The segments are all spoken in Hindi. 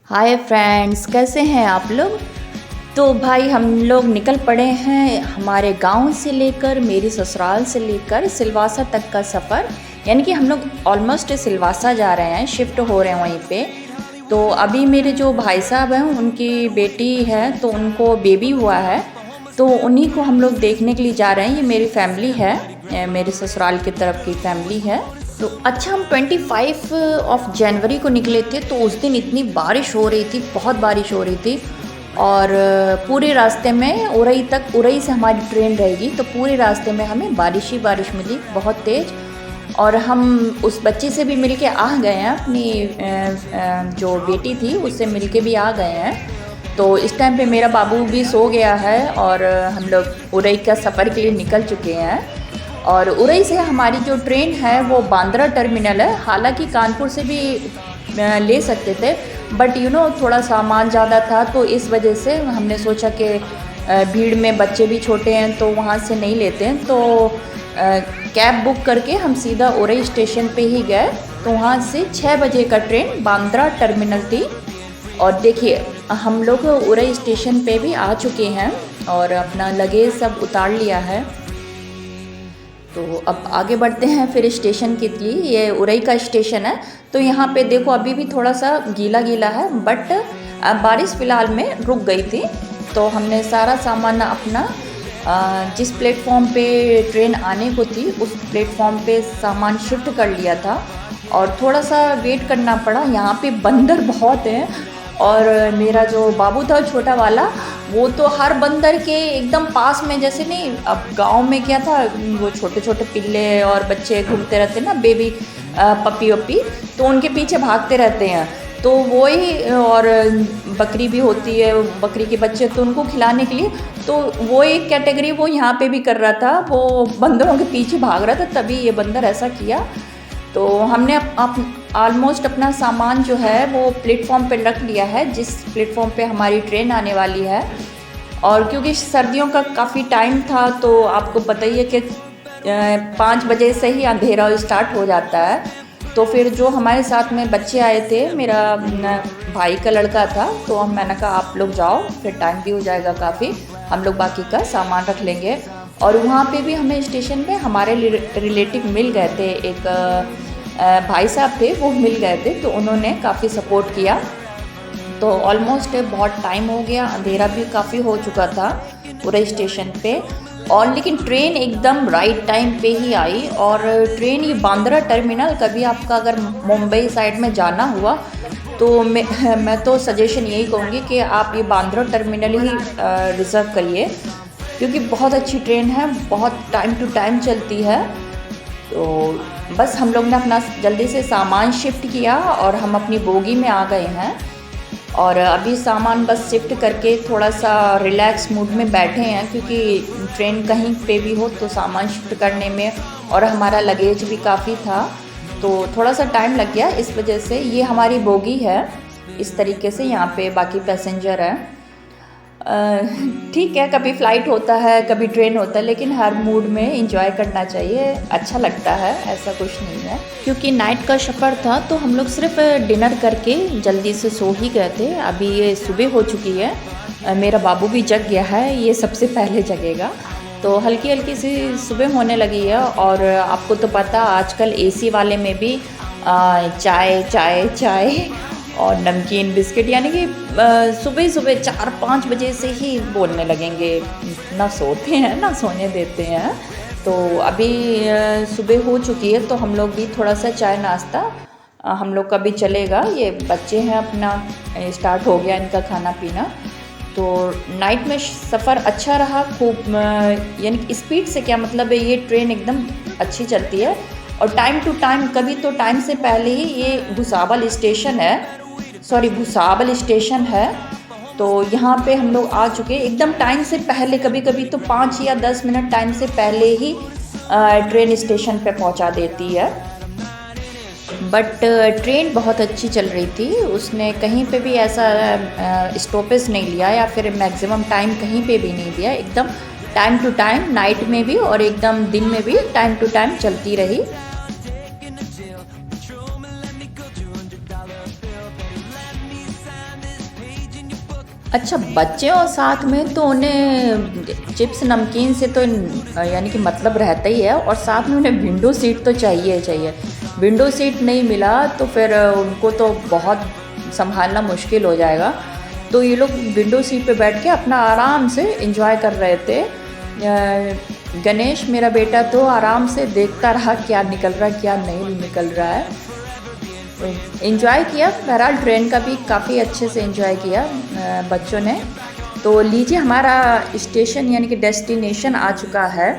हाय फ्रेंड्स, कैसे हैं आप लोग। तो भाई हम लोग निकल पड़े हैं हमारे गांव से लेकर मेरी ससुराल से लेकर सिलवासा तक का सफ़र। यानी कि हम लोग ऑलमोस्ट सिलवासा जा रहे हैं, शिफ्ट हो रहे हैं वहीं पे। तो अभी मेरे जो भाई साहब हैं उनकी बेटी है, तो उनको बेबी हुआ है, तो उन्हीं को हम लोग देखने के लिए जा रहे हैं। ये मेरी फैमिली है, मेरे ससुराल की तरफ की फैमिली है। तो अच्छा, हम 25 ऑफ जनवरी को निकले थे, तो उस दिन इतनी बारिश हो रही थी, बहुत बारिश हो रही थी। और पूरे रास्ते में उरई से हमारी ट्रेन रहेगी, तो पूरे रास्ते में हमें बारिश ही बारिश मिली, बहुत तेज़। और हम उस बच्ची से भी मिलके आ गए हैं, अपनी जो बेटी थी उससे मिलके भी आ गए हैं। तो इस टाइम पे मेरा बाबू भी सो गया है और हम लोग उरई का सफ़र के लिए निकल चुके हैं। और उरई से हमारी जो ट्रेन है वो बांद्रा टर्मिनल है। हालांकि कानपुर से भी ले सकते थे, बट थोड़ा सामान ज़्यादा था, तो इस वजह से हमने सोचा कि भीड़ में बच्चे भी छोटे हैं तो वहाँ से नहीं लेते हैं। तो कैब बुक करके हम सीधा उरई स्टेशन पे ही गए। तो वहाँ से 6 बजे का ट्रेन बांद्रा टर्मिनल थी। और देखिए, हम लोग उरई स्टेशन पे भी आ चुके हैं और अपना लगेज सब उतार लिया है। तो अब आगे बढ़ते हैं फिर स्टेशन के लिए। ये उरई का स्टेशन है। तो यहाँ पे देखो अभी भी थोड़ा सा गीला गीला है, बट बारिश फ़िलहाल में रुक गई थी। तो हमने सारा सामान अपना जिस प्लेटफॉर्म पे ट्रेन आने को थी उस प्लेटफॉर्म पे सामान शिफ्ट कर लिया था। और थोड़ा सा वेट करना पड़ा, यहाँ पे बंदर बहुत हैं। और मेरा जो बाबू था छोटा वाला, वो तो हर बंदर के एकदम पास में, जैसे नहीं अब गांव में क्या था, वो छोटे छोटे पिल्ले और बच्चे घूमते रहते ना, बेबी पपी वपी, तो उनके पीछे भागते रहते हैं। तो वही, और बकरी भी होती है, बकरी के बच्चे, तो उनको खिलाने के लिए, तो वो एक कैटेगरी वो यहाँ पे भी कर रहा था, वो बंदरों के पीछे भाग रहा था, तभी ये बंदर ऐसा किया। तो हमने ऑलमोस्ट अपना सामान जो है वो प्लेटफॉर्म पे रख लिया है, जिस प्लेटफॉर्म पे हमारी ट्रेन आने वाली है। और क्योंकि सर्दियों का काफ़ी टाइम था, तो आपको पता ही है कि 5 बजे से ही अंधेरा स्टार्ट हो जाता है। तो फिर जो हमारे साथ में बच्चे आए थे, मेरा भाई का लड़का था, तो मैंने कहा आप लोग जाओ, फिर टाइम भी हो जाएगा काफ़ी, हम लोग बाकी का सामान रख लेंगे। और वहाँ पे भी हमें स्टेशन पे हमारे रिलेटिव मिल गए थे, एक भाई साहब थे, वो मिल गए थे, तो उन्होंने काफ़ी सपोर्ट किया। तो ऑलमोस्ट बहुत टाइम हो गया, अंधेरा भी काफ़ी हो चुका था पूरे स्टेशन पे। और लेकिन ट्रेन एकदम राइट टाइम पे ही आई। और ट्रेन ये बांद्रा टर्मिनल, कभी आपका अगर मुंबई साइड में जाना हुआ तो मैं तो सजेशन यही कहूँगी कि आप ये बांद्रा टर्मिनल ही रिज़र्व करिए, क्योंकि बहुत अच्छी ट्रेन है, बहुत टाइम टू टाइम चलती है। तो बस हम लोग ने अपना जल्दी से सामान शिफ्ट किया और हम अपनी बोगी में आ गए हैं। और अभी सामान बस शिफ्ट करके थोड़ा सा रिलैक्स मूड में बैठे हैं, क्योंकि ट्रेन कहीं पे भी हो तो सामान शिफ्ट करने में, और हमारा लगेज भी काफ़ी था, तो थोड़ा सा टाइम लग गया। इस वजह से ये हमारी बोगी है, इस तरीके से यहाँ पे बाकी पैसेंजर हैं। ठीक है, कभी फ़्लाइट होता है, कभी ट्रेन होता है, लेकिन हर मूड में एंजॉय करना चाहिए, अच्छा लगता है, ऐसा कुछ नहीं है। क्योंकि नाइट का सफ़र था, तो हम लोग सिर्फ डिनर करके जल्दी से सो ही गए थे। अभी ये सुबह हो चुकी है, मेरा बाबू भी जग गया है, ये सबसे पहले जगेगा। तो हल्की हल्की सी सुबह होने लगी है। और आपको तो पता, आजकल एसी वाले में भी चाय चाय चाय और नमकीन बिस्किट, यानी कि सुबह सुबह 4-5 बजे से ही बोलने लगेंगे, ना सोते हैं ना सोने देते हैं। तो अभी सुबह हो चुकी है, तो हम लोग भी थोड़ा सा चाय नाश्ता हम लोग का भी चलेगा। ये बच्चे हैं, अपना स्टार्ट हो गया इनका खाना पीना। तो नाइट में सफ़र अच्छा रहा खूब, यानी कि स्पीड से क्या मतलब है, ये ट्रेन एकदम अच्छी चलती है। और टाइम टू टाइम, कभी तो टाइम से पहले ही, ये भुसावल स्टेशन है, तो यहाँ पे हम लोग आ चुके एकदम टाइम से पहले। कभी कभी तो 5 या 10 मिनट टाइम से पहले ही ट्रेन स्टेशन पे पहुँचा देती है। बट ट्रेन बहुत अच्छी चल रही थी, उसने कहीं पे भी ऐसा स्टॉपेज नहीं लिया, या फिर मैक्सिमम टाइम कहीं पे भी नहीं दिया। एकदम टाइम टू टाइम, नाइट में भी और एकदम दिन में भी टाइम टू टाइम चलती रही। अच्छा, बच्चे और साथ में तो उन्हें चिप्स नमकीन से तो यानी कि मतलब रहता ही है, और साथ में उन्हें विंडो सीट तो चाहिए ही चाहिए। विंडो सीट नहीं मिला तो फिर उनको तो बहुत संभालना मुश्किल हो जाएगा। तो ये लोग विंडो सीट पे बैठ के अपना आराम से एंजॉय कर रहे थे। गणेश मेरा बेटा तो आराम से देखता रहा क्या निकल रहा है क्या नहीं निकल रहा है। एंजॉय किया, बहरहाल ट्रेन का भी काफ़ी अच्छे से एंजॉय किया बच्चों ने। तो लीजिए, हमारा स्टेशन यानी कि डेस्टिनेशन आ चुका है।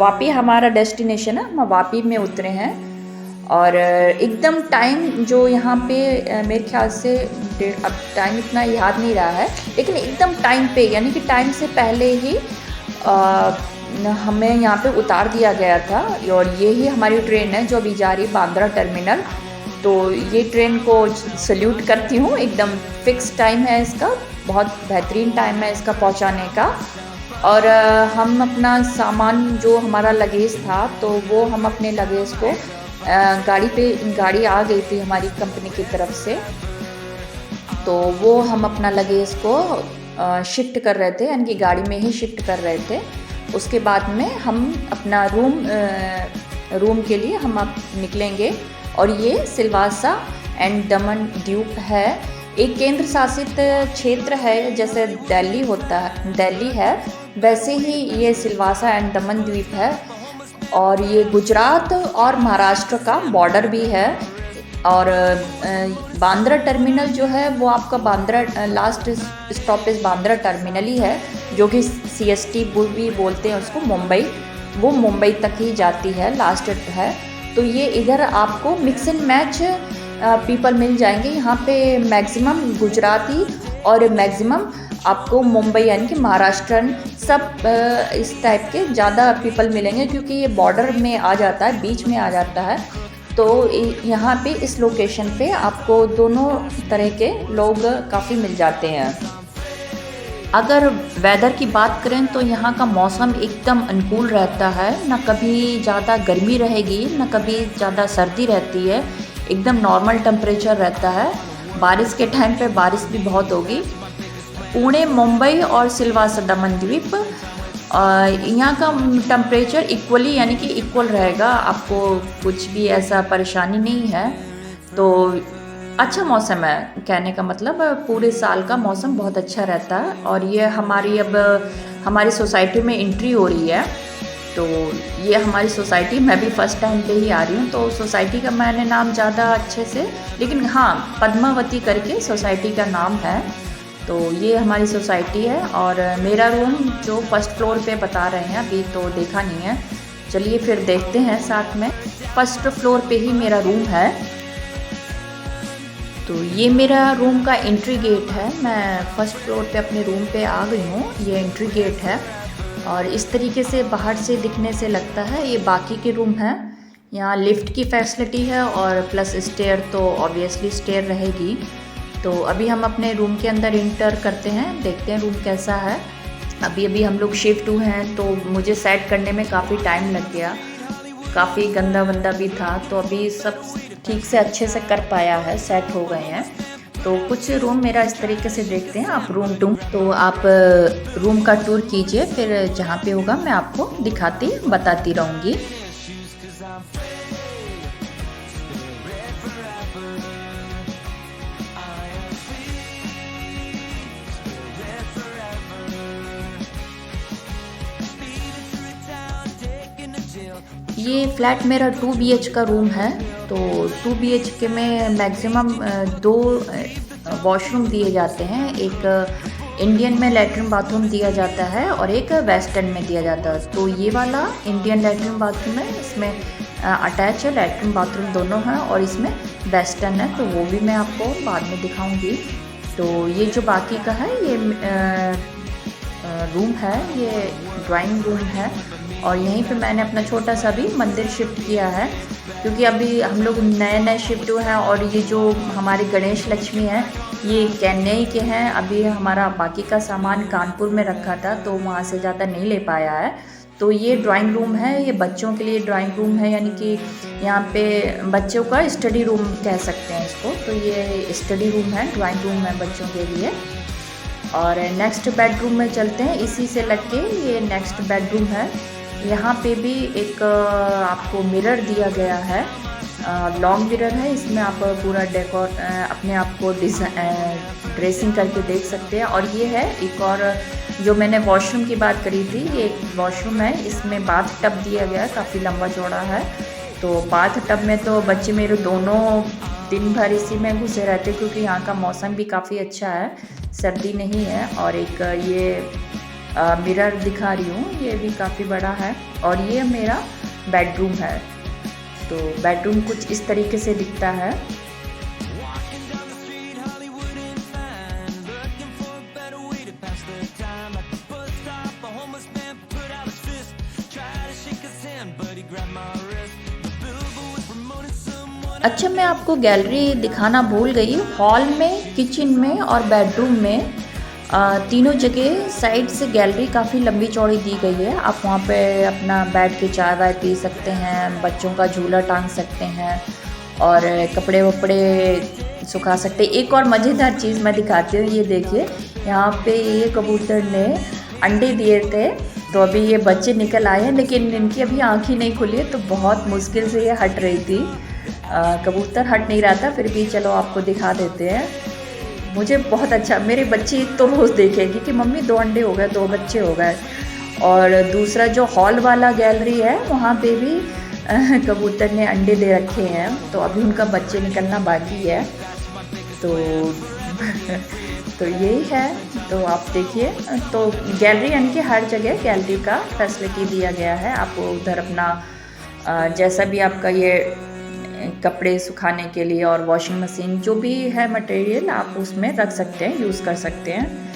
वापी हमारा डेस्टिनेशन है, हम वापी में उतरे हैं। और एकदम टाइम जो यहाँ पे मेरे ख्याल से अब टाइम इतना याद नहीं रहा है, लेकिन एकदम टाइम पे यानी कि टाइम से पहले ही हमें यहाँ पे उतार दिया गया था। और ये ही हमारी ट्रेन है जो अभी जा रही है बांद्रा टर्मिनल। तो ये ट्रेन को सल्यूट करती हूँ, एकदम फिक्स टाइम है इसका, बहुत बेहतरीन टाइम है इसका पहुँचाने का। और हम अपना सामान जो हमारा लगेज था तो वो हम अपने लगेज को गाड़ी आ गई थी हमारी कंपनी की तरफ से, तो वो हम अपना लगेज को शिफ्ट कर रहे थे, यानी कि गाड़ी में ही शिफ्ट कर रहे थे। उसके बाद में हम अपना रूम के लिए हम अब निकलेंगे। और ये सिलवासा एंड दमन द्वीप है, एक केंद्र शासित क्षेत्र है। जैसे दिल्ली है वैसे ही ये सिलवासा एंड दमन द्वीप है। और ये गुजरात और महाराष्ट्र का बॉर्डर भी है। और बांद्रा टर्मिनल जो है वो आपका Bandra last stoppage Bandra terminal ही है, जो कि CST भी बोलते हैं उसको, मुंबई, वो मुंबई तक ही जाती है, लास्ट है। तो ये इधर आपको मिक्स एंड मैच पीपल मिल जाएंगे। यहाँ पे मैक्सिमम गुजराती और मैक्सिमम आपको मुंबई यानी कि महाराष्ट्रन सब इस टाइप के ज़्यादा पीपल मिलेंगे, क्योंकि ये बॉर्डर में आ जाता है, बीच में आ जाता है। तो यहाँ पे इस लोकेशन पे आपको दोनों तरह के लोग काफ़ी मिल जाते हैं। अगर वेदर की बात करें तो यहाँ का मौसम एकदम अनुकूल रहता है, ना कभी ज़्यादा गर्मी रहेगी ना कभी ज़्यादा सर्दी रहती है, एकदम नॉर्मल टेम्परेचर रहता है। बारिश के टाइम पे बारिश भी बहुत होगी। पुणे, मुंबई और सिलवासा दमन द्वीप, यहाँ का टेम्परेचर इक्वली यानी कि इक्वल रहेगा, आपको कुछ भी ऐसा परेशानी नहीं है। तो अच्छा मौसम है, कहने का मतलब पूरे साल का मौसम बहुत अच्छा रहता है। और ये हमारी सोसाइटी में एंट्री हो रही है। तो ये हमारी सोसाइटी, मैं भी फर्स्ट टाइम पे ही आ रही हूँ, तो सोसाइटी का मैंने नाम ज़्यादा अच्छे से, लेकिन हाँ, पद्मावती करके सोसाइटी का नाम है। तो ये हमारी सोसाइटी है। और मेरा रूम जो फर्स्ट फ्लोर पे बता रहे हैं, अभी तो देखा नहीं है, चलिए फिर देखते हैं साथ में। फर्स्ट फ्लोर पे ही मेरा रूम है। तो ये मेरा रूम का एंट्री गेट है। मैं फर्स्ट फ्लोर पे अपने रूम पे आ गई हूँ, ये एंट्री गेट है। और इस तरीके से बाहर से दिखने से लगता है ये बाकी के रूम हैं। यहाँ लिफ्ट की फैसिलिटी है और प्लस स्टेयर, तो ऑब्वियसली स्टेयर रहेगी। तो अभी हम अपने रूम के अंदर इंटर करते हैं, देखते हैं रूम कैसा है। अभी हम लोग शिफ्ट हुए हैं, तो मुझे सेट करने में काफ़ी टाइम लग गया, काफ़ी गंदा वंदा भी था। तो अभी सब ठीक से अच्छे से कर पाया है, सेट हो गए हैं। तो कुछ रूम मेरा इस तरीके से देखते हैं आप रूम टूर, तो आप रूम का टूर कीजिए, फिर जहाँ पे होगा मैं आपको बताती रहूँगी। ये फ्लैट मेरा 2 BH का रूम है। तो 2 BH में मैक्सिमम 2 वॉशरूम दिए जाते हैं, एक इंडियन में लैट्रिन बाथरूम दिया जाता है और एक वेस्टर्न में दिया जाता है। तो ये वाला इंडियन लैट्रिन बाथरूम है, इसमें अटैच है, लैट्रिन बाथरूम दोनों हैं, और इसमें वेस्टर्न है, तो वो भी मैं आपको बाद में दिखाऊंगी। तो ये जो बाकी का है ये रूम है, ये ड्राइंग रूम है। और यहीं पे मैंने अपना छोटा सा भी मंदिर शिफ्ट किया है, क्योंकि अभी हम लोग नए शिफ्ट हुए हैं। और ये जो हमारे गणेश लक्ष्मी है ये चेन्नई के हैं, अभी हमारा बाकी का सामान कानपुर में रखा था, तो वहाँ से ज़्यादा नहीं ले पाया है। तो ये ड्राइंग रूम है, ये बच्चों के लिए ड्राइंग रूम है, यानी कि यहाँ पे बच्चों का स्टडी रूम कह सकते हैं इसको। तो ये स्टडी रूम है, ड्राइंग रूम है बच्चों के लिए। और नेक्स्ट बेडरूम में चलते हैं, इसी से लग के ये नेक्स्ट बेडरूम है। यहाँ पे भी एक आपको मिरर दिया गया है, लॉन्ग मिरर है, इसमें आप पूरा डेकोर अपने आप को ड्रेसिंग करके देख सकते हैं। और ये है एक और जो मैंने वॉशरूम की बात करी थी, ये एक वॉशरूम है, इसमें बाथ टब दिया गया है, काफ़ी लंबा चौड़ा है। तो बाथ टब में तो बच्चे मेरे दोनों दिन भर इसी में घुसे रहते, क्योंकि यहाँ का मौसम भी काफ़ी अच्छा है, सर्दी नहीं है। और एक ये मिरर दिखा रही हूँ, ये भी काफ़ी बड़ा है। और ये मेरा बेडरूम है। तो बेडरूम कुछ इस तरीके से दिखता है। अच्छा, मैं आपको गैलरी दिखाना भूल गई। हॉल में, किचन में और बेडरूम में तीनों जगह साइड से गैलरी काफ़ी लंबी चौड़ी दी गई है। आप वहाँ पे अपना बैठ के चाय वाय पी सकते हैं, बच्चों का झूला टांग सकते हैं और कपड़े वपड़े सुखा सकते हैं। एक और मज़ेदार चीज़ मैं दिखाती हूँ, ये देखिए, यहाँ पे ये कबूतर ने अंडे दिए थे, तो अभी ये बच्चे निकल आए हैं, लेकिन इनकी अभी आँख ही नहीं खुली है, तो बहुत मुश्किल से ये हट रही थी। कबूतर हट नहीं रहा था, फिर भी चलो आपको दिखा देते हैं। मुझे बहुत अच्छा, मेरे बच्चे तो रोज़ देखेंगे कि मम्मी 2 अंडे हो गए, 2 बच्चे हो गए। और दूसरा जो हॉल वाला गैलरी है, वहाँ पे भी कबूतर ने अंडे दे रखे हैं, तो अभी उनका बच्चे निकलना बाकी है। तो तो यही है। तो आप देखिए, तो गैलरी यानी कि हर जगह गैलरी का फैसिलिटी दिया गया है। आप उधर अपना जैसा भी आपका ये कपड़े सुखाने के लिए और वॉशिंग मशीन जो भी है मटेरियल, आप उसमें रख सकते हैं, यूज़ कर सकते हैं।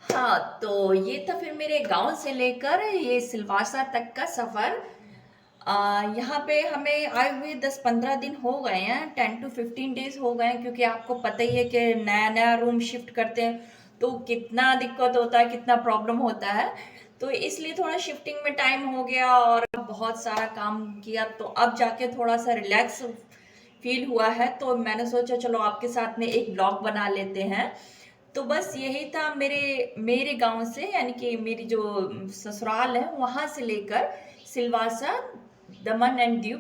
हाँ, तो ये था फिर मेरे गांव से लेकर ये सिलवासा तक का सफ़र। यहाँ पे हमें आए हुए 10-15 दिन हो गए हैं, 10 to 15 डेज़ हो गए हैं, क्योंकि आपको पता ही है कि नया-नया रूम शिफ्ट करते हैं, तो कितना दिक्कत होता है, कितना प्रॉब्लम होता है। तो इसलिए थोड़ा शिफ्टिंग में टाइम हो गया और बहुत सारा काम किया, तो अब जाके थोड़ा-सा रिलैक्स फ़ील हुआ है, तो मैंने सोचा चलो आपके साथ में एक ब्लॉग बना लेते हैं। तो बस यही था मेरे मेरे गाँव से, यानी कि मेरी जो ससुराल है, वहाँ से लेकर सिलवासा, दमन एंड दीव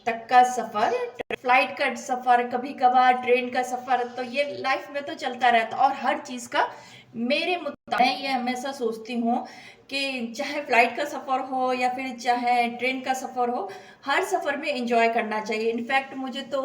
तक का सफ़र, फ्लाइट का सफ़र, कभी कभार ट्रेन का सफ़र, तो ये लाइफ में तो चलता रहता। और हर चीज़ का मेरे मुताबिक मैं ये हमेशा सोचती हूँ कि चाहे फ्लाइट का सफ़र हो या फिर चाहे ट्रेन का सफ़र हो, हर सफ़र में एंजॉय करना चाहिए। इनफैक्ट मुझे तो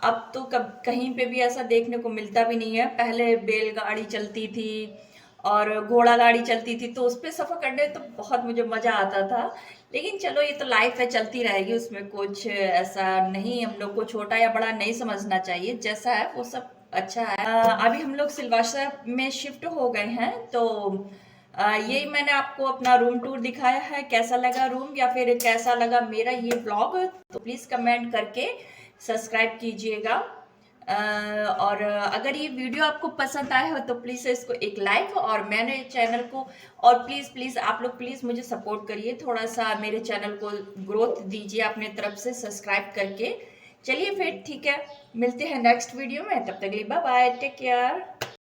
अब तो कब कहीं पे भी ऐसा देखने को मिलता भी नहीं है। पहले बैलगाड़ी चलती थी और घोड़ा गाड़ी चलती थी, तो उस पे सफ़र करने तो बहुत मुझे मज़ा आता था। लेकिन चलो, ये तो लाइफ है, चलती रहेगी, उसमें कुछ ऐसा नहीं, हम लोग को छोटा या बड़ा नहीं समझना चाहिए, जैसा है वो सब अच्छा है। अभी हम लोग सिलवासा में शिफ्ट हो गए हैं, तो यही मैंने आपको अपना रूम टूर दिखाया है। कैसा लगा रूम या फिर कैसा लगा मेरा ये ब्लॉग, तो प्लीज़ कमेंट करके सब्सक्राइब कीजिएगा। और अगर ये वीडियो आपको पसंद आया हो तो प्लीज़ इसको एक लाइक, और मेरे चैनल को, और प्लीज़ प्लीज़ आप लोग प्लीज़ मुझे सपोर्ट करिए, थोड़ा सा मेरे चैनल को ग्रोथ दीजिए अपने तरफ से सब्सक्राइब करके। चलिए फिर ठीक है, मिलते हैं नेक्स्ट वीडियो में, तब तक के लिए बाय बाय, टेक केयर।